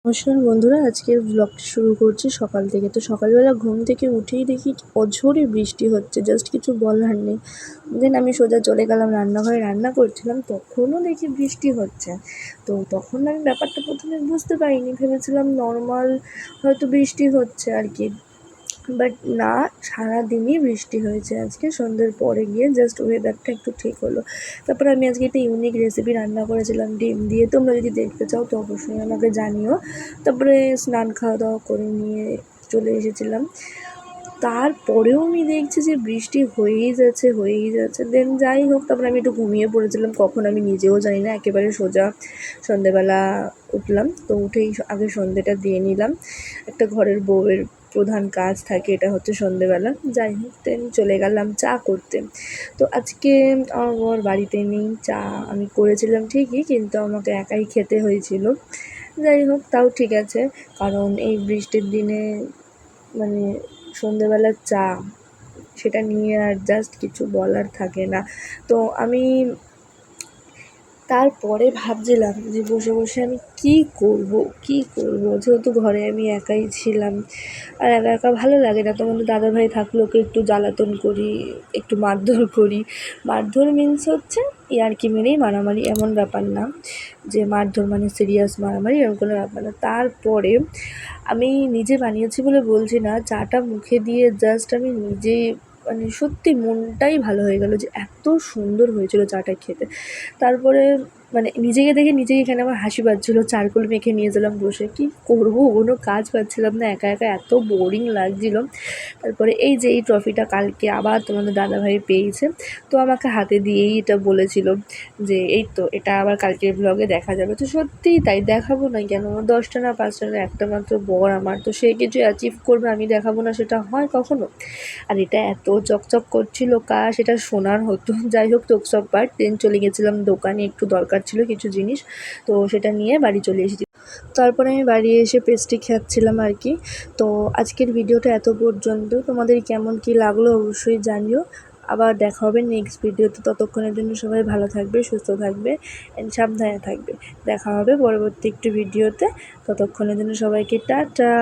নমস্কার বন্ধুরা, আজকের ব্লগটা শুরু করছি সকাল থেকে। তো সকালবেলা ঘুম থেকে উঠেই দেখি অঝোরে বৃষ্টি হচ্ছে, জাস্ট কিছু বলার নেই। দেন আমি সোজা চলে গেলাম রান্নাঘরে, রান্না করছিলাম, তখনও দেখি বৃষ্টি হচ্ছে। তো তখন আমি ব্যাপারটা প্রথমে বুঝতে পারিনি, ভেবেছিলাম নর্মাল হয়তো বৃষ্টি হচ্ছে আর কি। বাট না, সারাদিনই বৃষ্টি হয়েছে। আজকে সন্ধ্যের পরে গিয়ে জাস্ট ওয়েদারটা একটু ঠিক হলো। তারপরে আমি আজকে একটা ইউনিক রেসিপি রান্না করেছিলাম ডিম দিয়ে। তোমরা যদি দেখতে চাও তো অবশ্যই আমাকে জানিও। তারপরে স্নান খাওয়া দাওয়া করে নিয়ে চলে এসেছিলাম। তারপরেও আমি দেখছি যে বৃষ্টি হয়েই যাচ্ছে। দেন যাই হোক, তারপরে আমি একটু ঘুমিয়ে পড়েছিলাম, কখন আমি নিজেও জানি না। একেবারে সোজা সন্ধ্যেবেলা উঠলাম। তো উঠেই আগে সন্ধ্যেটা দিয়ে নিলাম। একটা ঘরের বউয়ের প্রধান কাজ থাকে, এটা হচ্ছে সন্ধ্যেবেলা। যাই হোক, দেন চলে গেলাম চা করতে। তো আজকে আমার বর বাড়িতে নেই। চা আমি করেছিলাম ঠিকই, কিন্তু আমাকে একাই খেতে হয়েছিল। যাই হোক, তাও ঠিক আছে, কারণ এই বৃষ্টির দিনে মানে সন্ধ্যেবেলার চা, সেটা নিয়ে আর জাস্ট কিছু বলার থাকে না। তো আমি তারপরে ভাবছিলাম যে বসে বসে আমি কী করব, যেহেতু ঘরে আমি একাই ছিলাম, আর একা একা ভালো লাগে না। তোমাদের দাদাভাই থাকলে ওকে একটু জ্বালাতন করি, একটু মারধর করি। মারধর মিন্স হচ্ছে ইয়ার্কি মেরেই মারামারি, এমন ব্যাপার না যে মারধর মানে সিরিয়াস মারামারি, এরকম কোনো ব্যাপার না। তারপরে আমি নিজে বানিয়েছি বলে বলছি না, চাটা মুখে দিয়ে জাস্ট আমি নিজে সত্যি মনটাই ভালো হয়ে গেল যে এত সুন্দর হয়েছিল চাটা খেতে। তারপরে নিজেকে দেখে নিজেই এখানে আমার হাসি পাচ্ছিলো। চারকোল মেখে নিয়েছিলাম বসে, কী করবো, কোনো কাজ পাচ্ছিলাম না, একা একা এত বোরিং লাগছিলো। তারপরে এই যে এই ট্রফিটা কালকে আবার তোমাদের দাদাভাই পেয়েছে, তো আমাকে হাতে দিয়েই এটা বলেছিল যে এই তো এটা আবার কালকের ব্লগে দেখা যাবে। তো সত্যিই তাই, দেখাবো না কেন? 10টা না 5টা না, একটা মাত্র বর আমার, তো সে কিছু অ্যাচিভ করবে, আমি দেখাবো না, সেটা হয় কখনো? আর এটা এত চকচক করছিল, কাশ এটা সোনার হতো। যাই হোক, চকচক পার্ট। দেন চলে গেছিলাম দোকানে, একটু দরকার ছিল কিছু জিনিস, তো সেটা নিয়ে বাড়ি চলে এসেছি। তারপরে আমি বাড়ি এসে পেস্ট্রি খাচ্ছিলাম আর কি। তো আজকের ভিডিওটা এত পর্যন্ত। তোমাদের কেমন কি লাগলো অবশ্যই জানিও। আবার দেখা হবে নেক্সট ভিডিওতে। ততক্ষণের জন্য সবাই ভালো থাকবে, সুস্থ থাকবে, সাবধানে থাকবে। দেখা হবে পরবর্তী একটু ভিডিওতে। ততক্ষণের জন্য সবাইকে টাটা।